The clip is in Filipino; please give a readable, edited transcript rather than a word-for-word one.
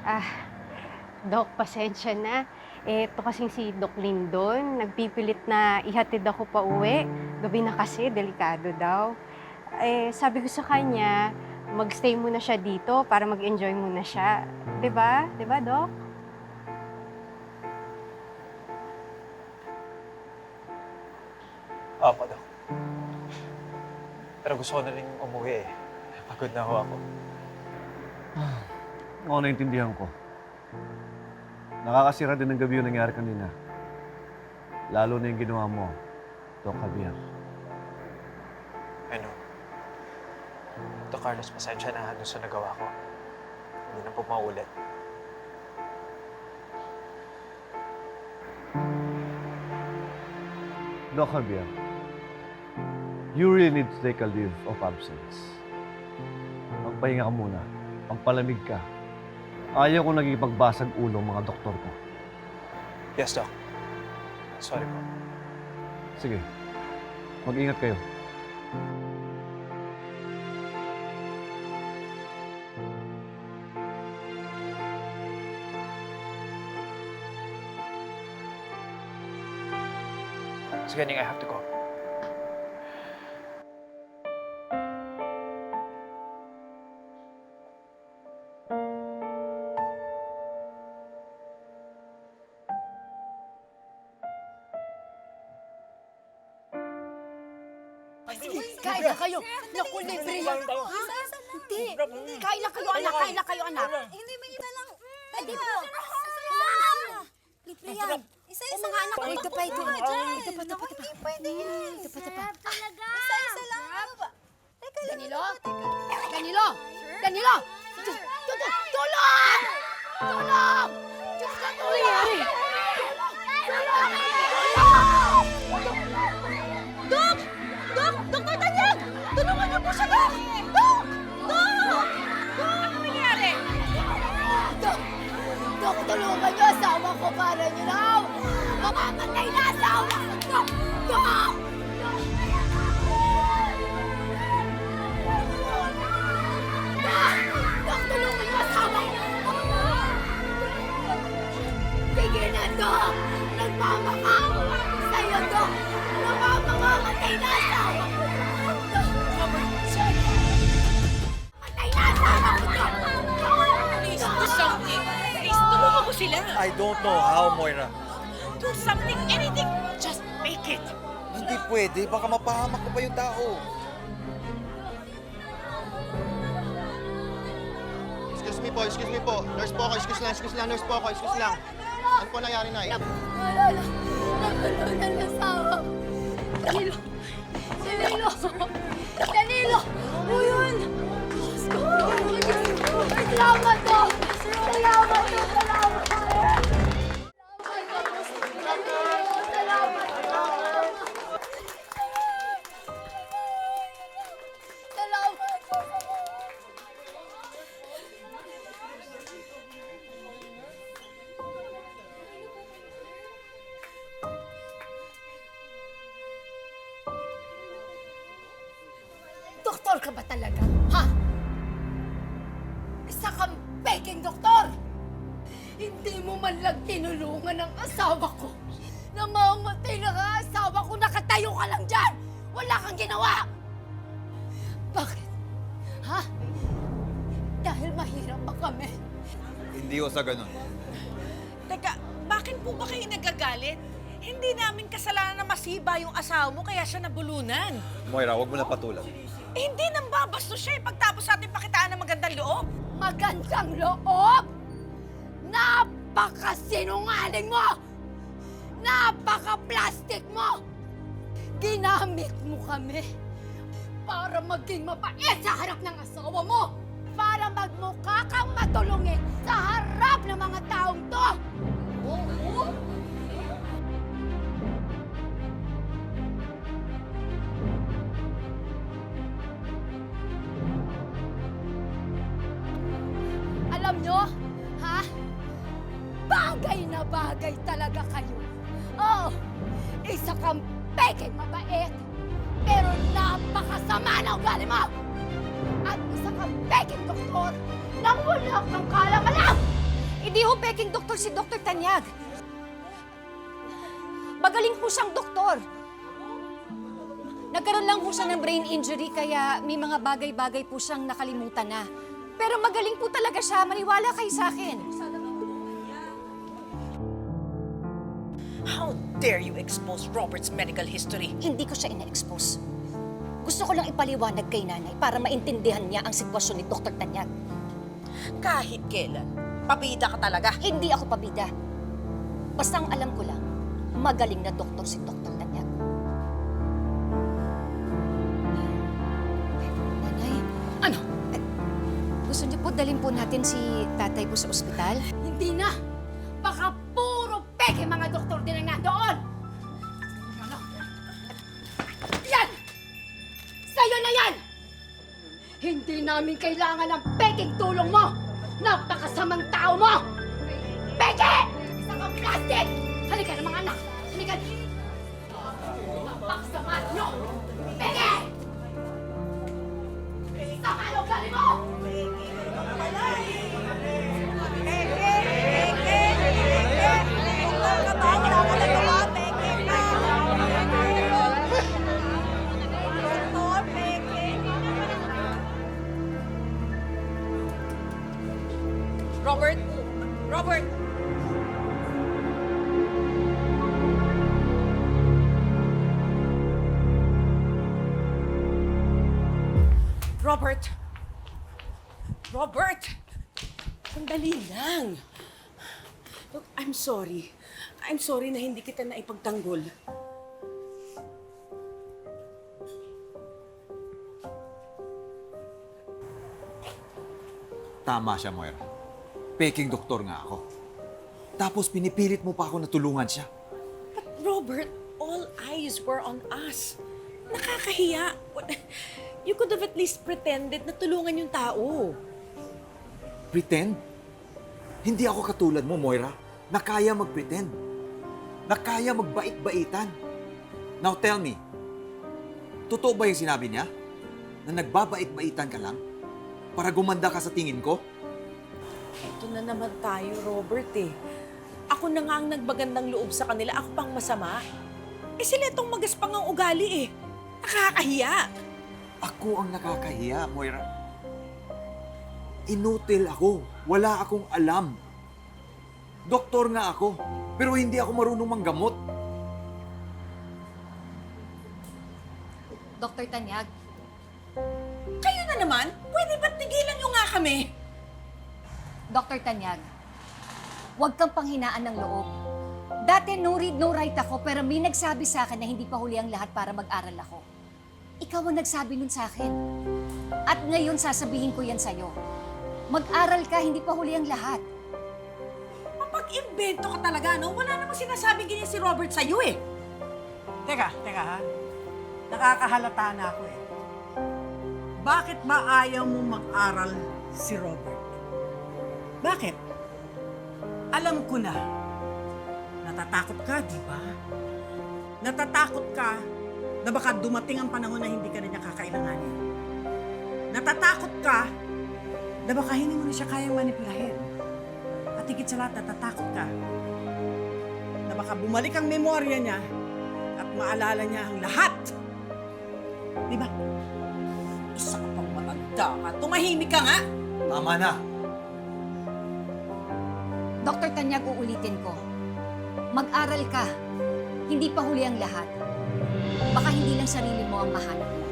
Ah, Dok, pasensya na. Ito kasing si Doc Lindon, nagpipilit na ihatid ako pa uwi. Gabi na kasi, delikado daw. Sabi ko sa kanya, magstay muna siya dito para mag-enjoy muna siya. 'Di ba? 'Di ba, Doc? Opo, Dok. Pero gusto ko na rin umuwi eh. Pagod na ako. Oo, naintindihan ko. Nakakasira din ng gabi yung nangyari kanina. Lalo na yung ginawa mo, Doc Javier. Ano? Dok Carlos, pasensya na doon sa nagawa ko. Hindi na po maulit. Doc Javier, you really need to take a leave of absence. Magpahinga ka muna. Pagpalamig ka. Ayaw ko nagipagbasag ulo ang mga doktor ko. Yes, Doc. Sorry po. Sige, mag-ingat kayo. Sige, Ning, I have to go. Kain na kayo! Naku, libre yan! Ha? Hindi! Kain na kayo, anak! Kain na kayo, anak! Hindi, may isa lang. Pwede po! Libre yan. Isa-isa Mga anak, lang. ito pa ito! Ito pa, ito pa, ito pa! Hindi pwede yan. Ito pa, ito pa! Isa-isa lang. Teka lang. Danilo! Danilo! Danilo! Tulong! Tulong! Diyos ka, tulong! Tulong! Dok! Dok! Dr. Danyag! Tulungan niyo po siya, Dok! Dok! Dok! Dok! Ano nangyari? Dok! Dok, tulungan niyo asawa ko para niyo raw! Mamamatay na asawa ko! Dok! Dok! Dok, tulungan niyo asawa ko! Sige na, Dok! Nagmamakawa ako sa'yo, Dok! Mamamatay na asawa ko! Dok! Matay na asawa ko, Dok! Please do something. Please, tulungan mo sila. I don't know how, Moira. Do something, anything. Just make it. Hindi pwede. Baka mapahamak ko pa yung tao. Excuse me po. Nurse po ako. Excuse lang. Nurse po ako. Excuse lang. Ano po nangyari na? Malala! Nagulunan ang asawa ko! Danilo! Danilo! Danilo! O yun! Diyos ko! Salamat, Dok! Salamat, Dok! Salamat! Doktor ka ba talaga? Ha? Isa kang peking doktor! Hindi mo man lang tinulungan ang asawa ko. Namamatay na nga asawa ko, nakatayo ka lang dyan! Wala kang ginawa! Bakit? Ha? Dahil mahirap ba kami? Hindi ko sa ganun. Teka, bakit po ba kayo nagagalit? Hindi namin kasalanan na masiba yung asawa mo kaya siya nabulunan. Moira, huwag mo na patulan. Hindi nang babastos siya pagtapos natin pakitaan ng magandang loob. Magandang loob! Napakasinungaling mo! Napaka-plastic mo! Ginamit mo kami para maging mapait sa harap ng asawa mo! Para magmukha kang matulungin sa harap ng mga taong to! Oo? Alam nyo, ha? Bagay na bagay talaga kayo. Oo, isa kang peking mabait, pero napakasama na ugali mo! At isa kang peking doktor nang wala kang kalam-alam! Hindi ho peking doktor si Dr. Tanyag. Magaling po siyang doktor. Nagkaroon lang po siya ng brain injury kaya may mga bagay-bagay po siyang nakalimutan na. Pero magaling po talaga siya. Maniwala kayo sa akin. How dare you expose Robert's medical history? Hindi ko siya ina-expose. Gusto ko lang ipaliwanag kay nanay para maintindihan niya ang sitwasyon ni Dr. Tanyag. Kahit kailan, pabida ka talaga. Hindi ako pabida. Basta ang alam ko lang, magaling na doktor si Dr. Tanyag. Nanay, Ano? gusto niyo po dalhin po natin si tatay po sa ospital? Hindi na! Baka puro peke mga doktor din ang nandoon! Ano? Yan! Sa'yo na yan! Hindi namin kailangan ng peking tulong mo! Napakasamang tao mo! Peke! Isa kang plastic! Halika na mga anak! Halika na! Napakasama nyo! Peke! Sama ang ugali mo! Robert! Robert! Robert! Robert! Sandali lang. Look, I'm sorry. I'm sorry na hindi kita naipagtanggol. Tama siya, Moira. Peking doktor nga ako. Tapos pinipilit mo pa ako na tulungan siya. But Robert, all eyes were on us. Nakakahiya. You could have at least pretended na tulungan yung tao. Pretend? Hindi ako katulad mo, Moira, na kaya mag-pretend. Na kaya magbait-baitan. Now tell me, totoo ba yung sinabi niya? Na nagbabait-baitan ka lang? Para gumanda ka sa tingin ko? Ito na naman tayo, Robert eh. Ako na nga ang nagbagandang loob sa kanila, ako pang masama. Eh sila itong magaspang ang ugali eh. Nakakahiya. Ako ang nakakahiya, Moira. Inutil ako. Wala akong alam. Doktor nga ako, pero hindi ako marunong manggamot. Dr. Tanyag, Kayo na naman, pwede ba't tigilan nyo nga kami? Dr. Tanyag, huwag kang panghinaan ng loob. Dati no read, no write ako, pero may nagsabi sa akin na hindi pa huli ang lahat para mag-aral ako. Ikaw ang nagsabi nun sa akin. At ngayon sasabihin ko yan sa'yo. Mag-aral ka, hindi pa huli ang lahat. Mapag-invento ka talaga, no? Wala namang sinasabi ganyan si Robert sa'yo eh. Teka ha. Nakakahalata na ako eh. Bakit ba ayaw mo mag-aral si Robert? Bakit? Alam ko na. Natatakot ka, di ba? Natatakot ka na baka dumating ang panahon na hindi ka na niya kakailanganin. Natatakot ka na baka hindi mo na siya kayang manipulahin. At higit sa lahat, natatakot ka na baka bumalik ang memorya niya at maalala niya ang lahat. Di ba? Isa ka pang matanda ka. Tumahimik ka nga. Tama na. Dr. Tanyag, uulitin ko. Mag-aral ka. Hindi pa huli ang lahat. Baka hindi lang sarili mo ang mahanap mo.